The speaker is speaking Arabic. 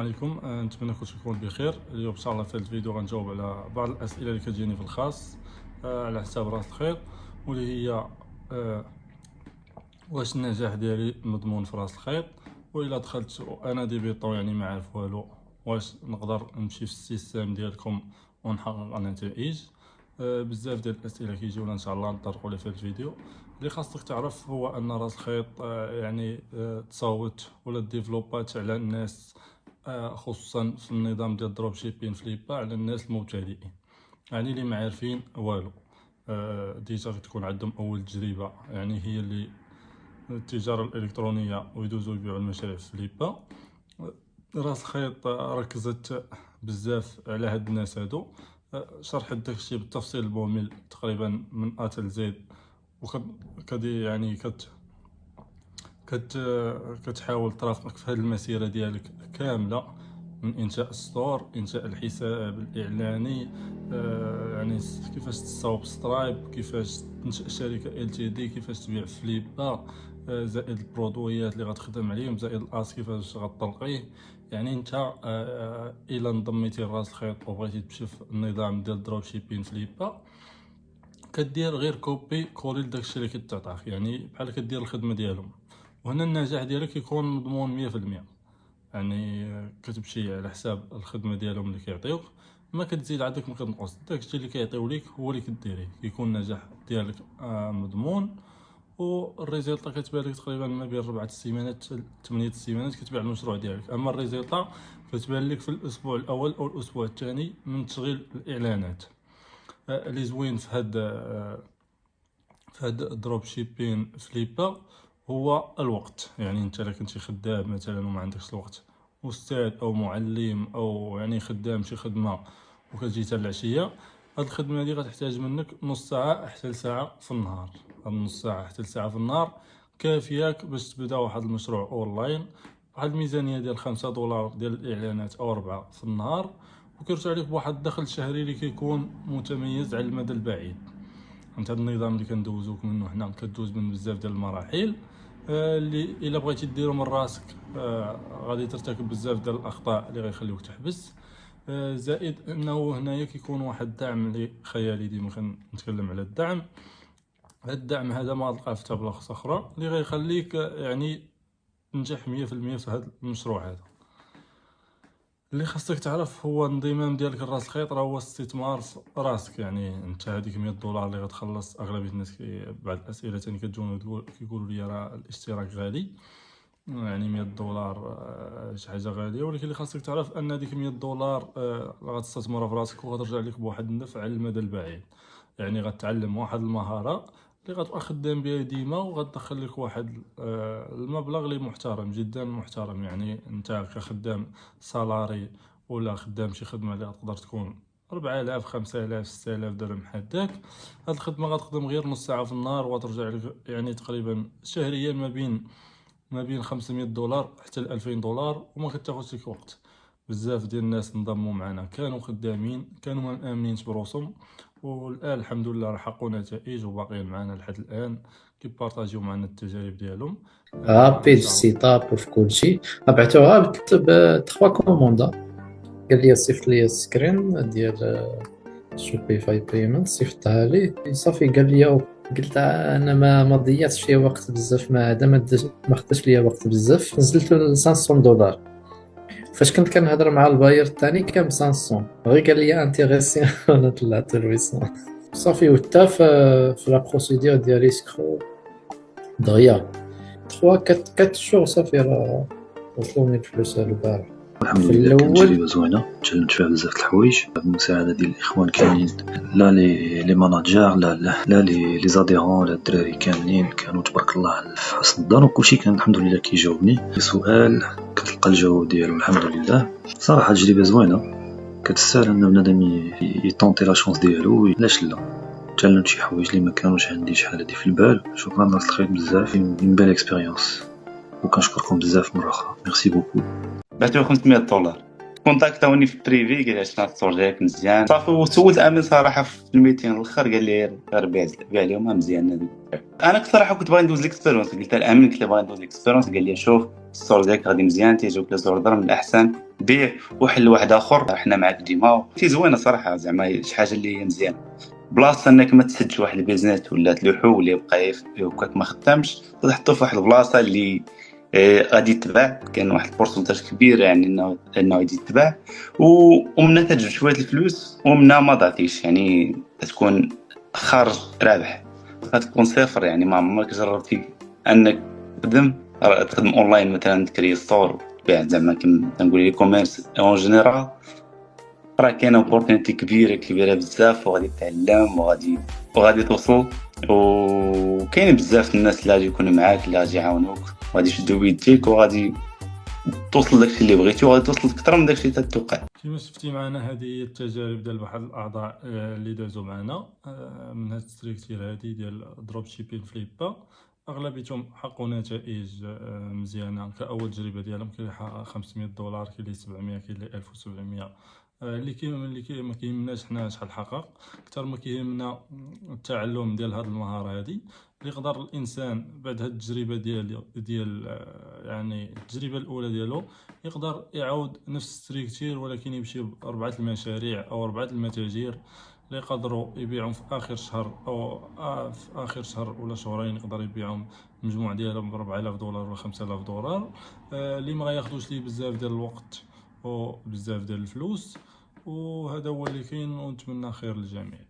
عليكم. نتمنى كلشي يكون بخير. اليوم ان شاء الله في هذا الفيديو غنجاوب على بعض الاسئله اللي كتجيني في الخاص على حساب راس الخيط، واللي هي واش النجاح ديالي مضمون في راس الخيط، والا دخلت وانا ديبيطون يعني ما عارف والو واش نقدر نمشي في السيستم ديالكم ونحقق نتائج. بزاف ديال الاسئله كيجيونا ان شاء الله نطرقوا لها في هذا الفيديو. اللي خاصك تعرف هو ان راس الخيط يعني تصاوت ولا ديفلوبات على الناس، خصوصا في النظام ديال دروب شيبين فليبا، على الناس المبتدئين، يعني اللي ما عارفين والو. ديجا تكون عندهم اول تجربه يعني هي اللي التجاره الالكترونيه ويدوزوا يبيعوا المشاريع في فليبا. راس الخيط ركزت بزاف على هاد الناس هادو، شرحت داكشي بالتفصيل الممل تقريبا من ا حتى زد، وكدي يعني كتحاول ترافقك في هذه المسيره ديالك كامله، من انشاء ستور، انشاء الحساب الاعلاني، يعني كيفاش تصاوب سترايب، كيفاش تنشئ شركه ال تي دي، كيفاش تبيع فليبا، زائد البرودويات اللي غتخدم عليهم، زائد الاس كيفاش غطلقيه. يعني انت الى انضميتي لراس الخيط وبغيتي تمشي في النظام ديال دروب شيبين فليبا، كدير غير كوبي كولي لداكشي اللي كيتعطاك، يعني بحال كدير الخدمه ديالهم. وهنا النجاح ديالك يكون مضمون 100%، يعني كتمشي على حساب الخدمه ديالهم اللي كيعطيوك، ما كتزيد عندك ما كتنقص، داكشي اللي كيعطيو ليك هو اللي كديريه، كيكون النجاح ديالك مضمون. والريزلطه كتبان لك تقريبا ما بين 4 سيمانات 8 سيمانات كتبيع المشروع ديالك. اما الريزلطه كتبان لك في الاسبوع الاول او الاسبوع الثاني من تشغيل الاعلانات. اللي زوين في هاد دروب شيبين فليبا هو الوقت. يعني انت الا كنتي خدام مثلا وما عندكش الوقت، استاذ او معلم او يعني خدام شي خدمه وكتجي حتى العشيه، هاد الخدمه هادي غتحتاج منك نص ساعه حتى لساعه في النهار. هاد نص ساعه حتى لساعه في النهار كافياك باش تبدا واحد المشروع اونلاين، واحد الميزانيه ديال $5 ديال الاعلانات او 4 في النهار، وكيرجع لك بواحد الدخل شهري اللي كيكون متميز على المدى البعيد. انت هذا النظام اللي كندوزوك منه حنا كدوز من بزاف ديال المراحل، اللي الا بغيتي ديرو من راسك غادي ترتكب بزاف ديال الاخطاء اللي غيخليوك تحبس. زائد انه هنايا كيكون واحد الدعم اللي خيالي، ديما كنتكلم على الدعم. هذا الدعم هذا ما غتلقاه في بلاصه اخرى، اللي غيخليك يعني تنجح 100% في هذا المشروع هذا. اللي خاصك تعرف هو الانضمام ديالك لراس الخيط راه هو استثمار في راسك. يعني انت هذيك $100 اللي غتخلص، اغلبيه الناس بعض الاسئله ثاني كتجوني كيقولوا لي راه الاشتراك غالي، يعني $100 شي حاجه غاليه، ولكن اللي خاصك تعرف ان هذيك $100 غتستثمرها في راسك وغترجع لك بواحد النفع على المدى البعيد. يعني غتعلم واحد المهاره اللي غتبقى خدام بها ديما، وغتدخل لك واحد المبلغ اللي محترم جدا محترم. يعني انت كخدام سالاري ولا خدام شي خدمه اللي غتقدر تكون 4000 5000 6000 درهم حداك، هاد الخدمه غتخدم غير نص ساعه في النهار وغترجع لك يعني تقريبا شهريا ما بين $500 حتى $2000، وما كتاخذش لك وقت. بزاف ديال الناس انضموا معنا كانوا خدامين، كانوا ما مامنينش بروسهم، والان الحمد لله راه حققوا نتائج وباقيين معنا لحد الان كيبارطاجيو معنا التجارب ديالهم. بيج سيت اب وفي كلشي بعثوها ب 3 كوموندا. قال لي صيفط لي السكرين ديال شوبيفاي بيمنت، صيفطها ليه صافي. قال لي قلت انا ما ضيعتش فيها وقت بزاف، ما هذا ما خداش ليا وقت بزاف، نزلت ل $500. فاش كنت كنهضر مع الباير الثاني كان ب 500، غير قال لي انتريسي انا طلعت ل 800 صافي. وحتى في لا بروسيدور ديال ريسكرو دغيا 3 4 شهور صافي راه وصلوني الفلوس البارح. الحمد في لله كانت الاول تجربه زوينه، تعلمت فيها بزاف د الحوايج بالمساعده ديال الاخوان كاملين، لا لي ماناجر لا لي زاديرون، لا الدراري كاملين كانوا تبارك الله في حسن الظن، وكلشي كان الحمد لله كيجاوبني سؤال كتلقى الجواب ديالو الحمد لله. صراحه تجربه زوينه كتستاهل ان بنادم يطونطي لا شونس ديالو. علاش لا، تعلمت شي حوايج اللي ما كانوش عندي شحال هادي في البال. شكرا راس الخيط بزاف، من بال اكسبيريونس، وكنشكركم بزاف مره اخرى. ميرسي بوكو. بعتو $500. كونتاكتوني في بريفي، قال لي شنو الصور ديالك مزيان صافي. وسولت امين صراحه في الميتين الاخر، قال لي غير بيع اليوم مزيان هذوك. انا صراحه كنت باغي ندوز ليكسبيريونس، قلت لامين كنت باغي ندوز ليكسبيريونس، قال لي شوف الصور ديالك غادي مزيان، تيجيوك لي زوردر من الاحسن بيع وحل واحد اخر، حنا معاك ديما. تي زوينه صراحه، زعما شي حاجه اللي هي مزيان، بلاصه انك ما تسدش واحد البيزنس ولا تلوحو اللي يبقى يبقاك ما خدامش، تحطو في واحد البلاصه اللي غادي يتباع، كان واحد البورسونتاج كبير يعني انه غادي يتباع، ومنها تجبد شويه الفلوس ومنها ما ضعتيش، يعني تكون خارج رابح. غتكون صفر، يعني ما عمرك جربتي انك تخدم اونلاين مثلا، تكري ستور تبيع، زعما كما تنقول لي كوميرس اون جينيرال، راه كاينه اوبورتونيتي كبيره بزاف، وغادي تتعلم وغادي توصل، وكاين بزاف الناس اللي غادي يكونوا معاك، اللي غادي يعاونوك وغادي يشدوا بيديك، وغادي توصل داكشي اللي بغيتي، وغادي توصل اكثر من داكشي اللي تتوقع. كما شفتي معنا، هذه هي التجارب ديال بعض الاعضاء اللي دازوا معنا من هاد الستريكتير هذه ديال دروب شيبين فليبا. اغلبيتهم حققوا نتائج مزيانه. كاول تجربه ديالهم كاين اللي حقق $500، كاين اللي 700، كاين اللي 1700. اللي ما كيهمناش حنا شحال حقق، اكثر ما كيهمنا التعلم ديال هاد المهاره هذه، اللي يقدر الانسان بعد هاد التجربه ديال يعني التجربه الاولى ديالو يقدر يعاود نفس الستريكتير، ولكن يمشي ب4 المشاريع او 4 المتاجر اللي يقدروا يبيعهم في اخر شهر، او في اخر شهر ولا شهرين يقدر يبيعهم المجموع ديالهم ب$4000 ولا $5000، اللي ما غياخذوش ليه بزاف ديال الوقت وبزاف ديال الفلوس. وهذا هو اللي كاين، ونتمنى خير للجميع.